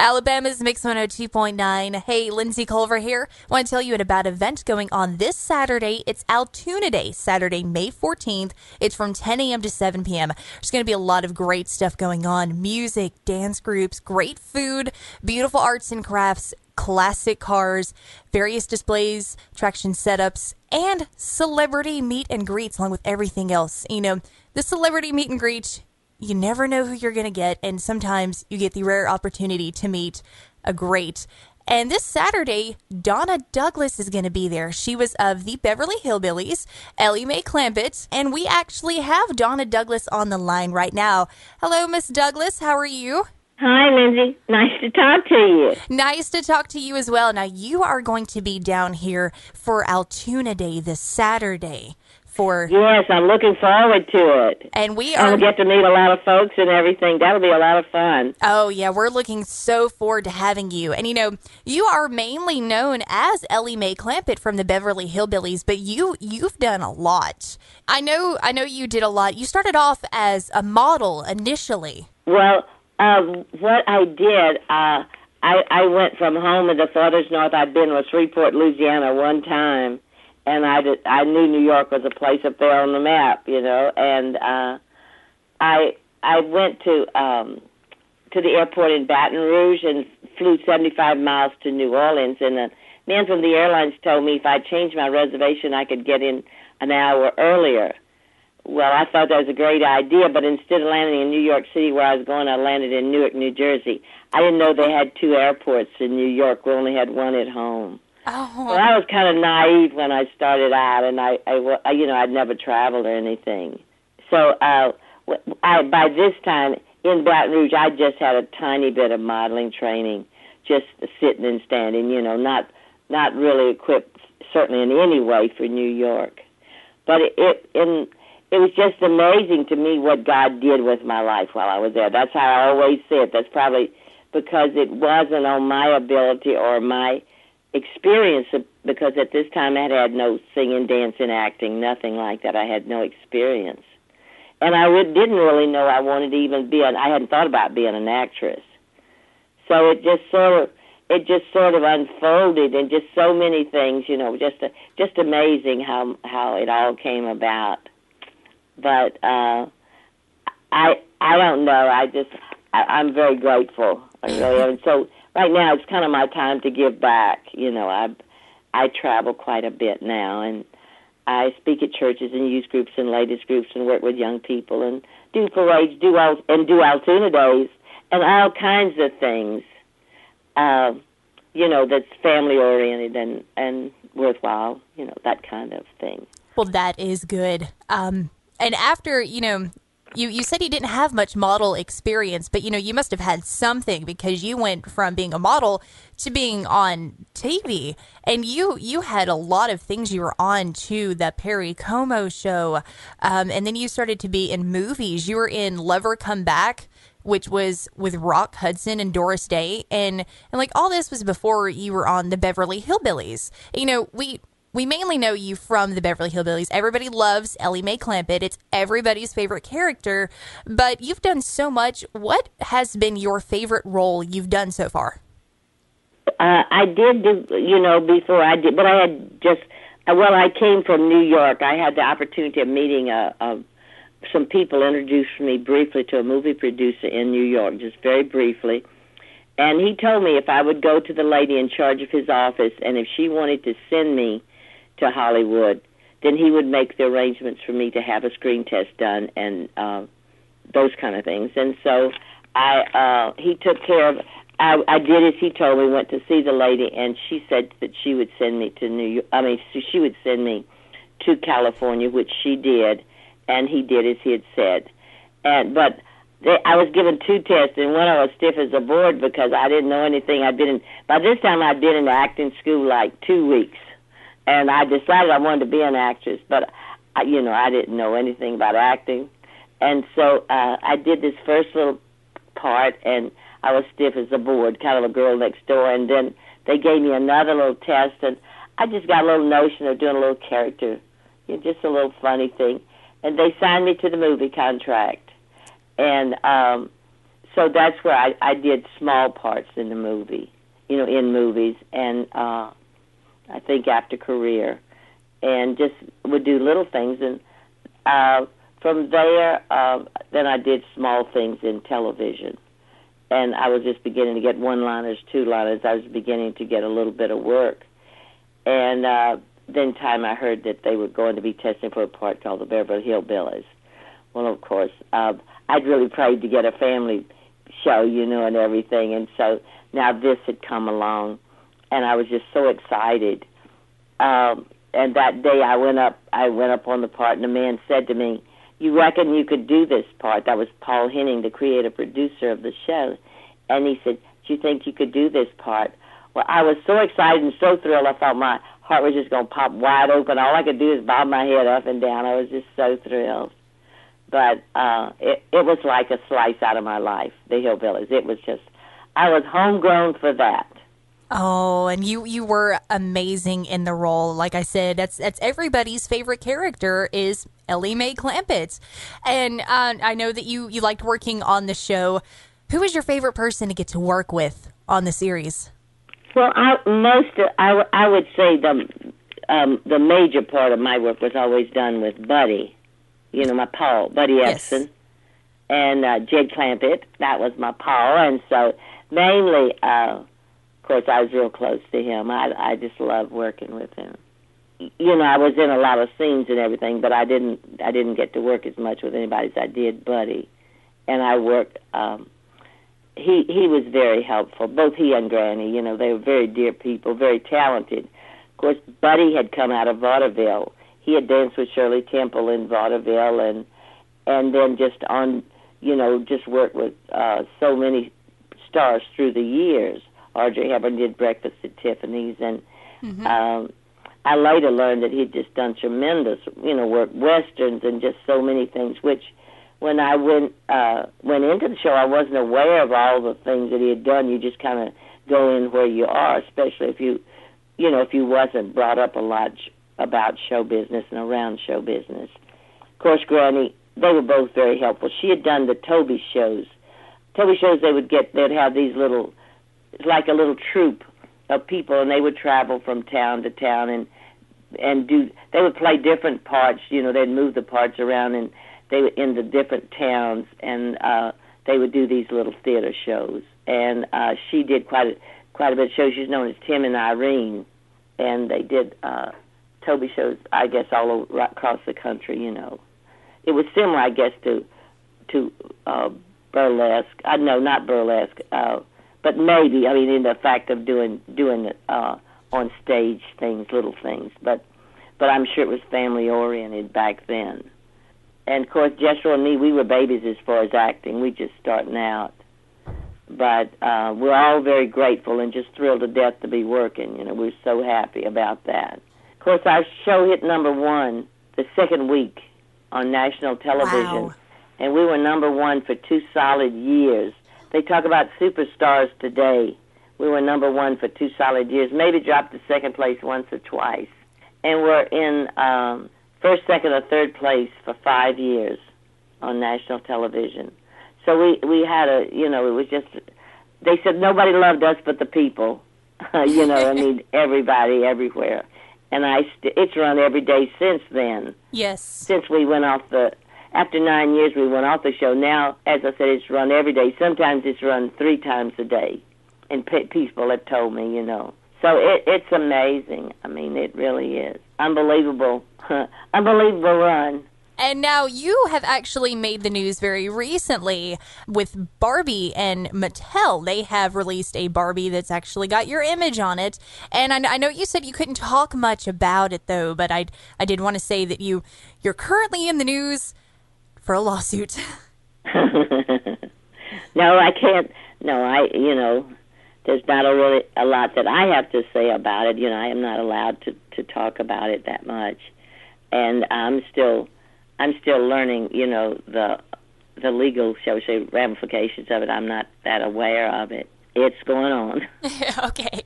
Alabama's Mix 102.9. Hey, Lindsay Culver here. I want to tell you about an event going on this Saturday. It's Altoona Day, Saturday, May 14th. It's from 10 a.m. to 7 p.m. There's going to be a lot of great stuff going on. Music, dance groups, great food, beautiful arts and crafts, classic cars, various displays, attraction setups, and celebrity meet and greets along with everything else. You know, the celebrity meet and greet, you never know who you're going to get, and sometimes you get the rare opportunity to meet a great. And this Saturday, Donna Douglas is going to be there. She was of the Beverly Hillbillies, Elly Clampett, and we actually have Donna Douglas on the line right now. Hello, Miss Douglas. How are you? Hi, Lindsay. Nice to talk to you. Nice to talk to you as well. Now, you are going to be down here for Altoona Day this Saturday. Yes, I'm looking forward to it. And I'll get to meet a lot of folks and everything. That'll be a lot of fun. Oh, yeah, we're looking so forward to having you. And, you know, you are mainly known as Elly Clampett from the Beverly Hillbillies, but you've done a lot. I know you did a lot. You started off as a model initially. Well, what I did, I went from home in the farthest north I'd been was Shreveport, Louisiana one time. And I knew New York was a place up there on the map, you know. And I went to the airport in Baton Rouge and flew 75 miles to New Orleans. And the man from the airlines told me if I changed my reservation, I could get in an hour earlier. Well, I thought that was a great idea, but instead of landing in New York City where I was going, I landed in Newark, New Jersey. I didn't know they had two airports in New York. We only had one at home. Oh. Well, I was kind of naive when I started out, and I'd never traveled or anything. So by this time in Baton Rouge, I just had a tiny bit of modeling training, just sitting and standing, you know, not really equipped, certainly in any way for New York. But it was just amazing to me what God did with my life while I was there. That's how I always say it. That's probably because it wasn't on my ability or my experience, because at this time I had no singing, dancing, acting, nothing like that. I had no experience. And I didn't really know I wanted to even I hadn't thought about being an actress. So it just sort of unfolded, and just so many things, you know, just amazing how it all came about. But I don't know. I'm very grateful. I really am. And so right now it's kind of my time to give back. You know, I travel quite a bit now, and I speak at churches and youth groups and ladies groups and work with young people and do parades, do Altoona Days and all kinds of things. You know, that's family oriented and worthwhile. You know, that kind of thing. Well, that is good. And after, you know, you said you didn't have much model experience, but, you know, you must have had something, because you went from being a model to being on TV, and you had a lot of things you were on, too, the Perry Como show, and then you started to be in movies. You were in Lover Come Back, which was with Rock Hudson and Doris Day, and like all this was before you were on the Beverly Hillbillies. You know, we mainly know you from the Beverly Hillbillies. Everybody loves Elly Clampett. It's everybody's favorite character, but you've done so much. What has been your favorite role you've done so far? I did do, you know, before I did, but I had just, I came from New York. I had the opportunity of meeting some people introduced me briefly to a movie producer in New York, just very briefly. And he told me if I would go to the lady in charge of his office, and if she wanted to send me to Hollywood, then he would make the arrangements for me to have a screen test done and those kind of things. And so he took care of. I did as he told me. Went to see the lady, and she said that she would send me to she would send me to California, which she did, and he did as he had said. But I was given two tests, and one I was stiff as a board because I didn't know anything. By this time I'd been in acting school like 2 weeks. And I decided I wanted to be an actress, but, I didn't know anything about acting. And so I did this first little part, and I was stiff as a board, kind of a girl next door. And then they gave me another little test, and I just got a little notion of doing a little character, just a little funny thing. And they signed me to the movie contract. And so that's where I did small parts in the movie, in movies, and I think after career, and just would do little things. And from there, then I did small things in television. And I was just beginning to get one-liners, two-liners. I was beginning to get a little bit of work. And then time I heard that they were going to be testing for a part called the Beverly Hillbillies. Well, of course, I'd really prayed to get a family show, and everything. And so now this had come along, and I was just so excited. And that day I went up on the part, and the man said to me, "You reckon you could do this part?" That was Paul Henning, the creative producer of the show. And he said, "Do you think you could do this part?" Well, I was so excited and so thrilled, I thought my heart was just going to pop wide open. All I could do is bob my head up and down. I was just so thrilled. But it was like a slice out of my life, the Hillbillies. It was just, I was homegrown for that. Oh, and you were amazing in the role. Like I said, that's everybody's favorite character is Elly Mae Clampett. And I know that you liked working on the show. Who was your favorite person to get to work with on the series? Well, I would say the major part of my work was always done with Buddy, my Paul, Buddy Epson, yes. And Jed Clampett. That was my Paul, and so mainly, of course, I was real close to him. I just loved working with him. I was in a lot of scenes and everything, but I didn't get to work as much with anybody as I did Buddy, and I worked. He was very helpful. Both he and Granny, they were very dear people, very talented. Of course, Buddy had come out of vaudeville. He had danced with Shirley Temple in vaudeville, and then just just worked with so many stars through the years. Audrey Hepburn did Breakfast at Tiffany's, and I later learned that he'd just done tremendous, work, westerns, and just so many things, which when I went into the show, I wasn't aware of all the things that he had done. You just kind of go in where you are, especially if you wasn't brought up a lot about show business and around show business. Of course, Granny, they were both very helpful. She had done the Toby shows. They'd have these little, like a little troupe of people, and they would travel from town to town they would play different parts. They'd move the parts around, and they were in the different towns, and they would do these little theater shows. And she did quite a bit of shows. She's known as Tim and Irene, and they did Toby shows, I guess, all over, right across the country. It was similar, I guess, to burlesque. No, not burlesque, but maybe. I mean, in the fact of doing on stage things, little things. But I'm sure it was family oriented back then. And, of course, Jethro and me, we were babies as far as acting. We just starting out. But we're all very grateful and just thrilled to death to be working. We're so happy about that. Of course, our show hit #1 the second week on national television. Wow. And we were #1 for 2 solid years. They talk about superstars today. We were #1 for 2 solid years, maybe dropped to second place once or twice. And we're in first, second, or third place for 5 years on national television. So we had it was just, they said nobody loved us but the people, I mean, everybody, everywhere. And it's run every day since then. Yes. Since we went off after 9 years, we went off the show. Now, as I said, it's run every day. Sometimes it's run 3 times a day. And people have told me, So it's amazing. I mean, it really is. Unbelievable. Unbelievable run. And now you have actually made the news very recently with Barbie and Mattel. They have released a Barbie that's actually got your image on it. And I know you said you couldn't talk much about it, though, but I did want to say that you're currently in the news for a lawsuit. No, I can't. No, there's not a lot that I have to say about it. I am not allowed to talk about it that much. And I'm still learning, the legal, shall we say, ramifications of it. I'm not that aware of it. It's going on. Okay.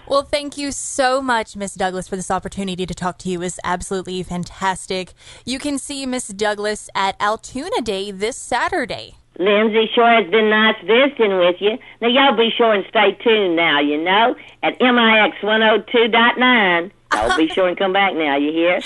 Well, thank you so much, Miss Douglas, for this opportunity to talk to you. It was absolutely fantastic. You can see Miss Douglas at Altoona Day this Saturday. Lindsay, sure has been nice visiting with you. Now, y'all be sure and stay tuned now, you know, at MIX 102.9. Y'all be sure and come back now, you hear?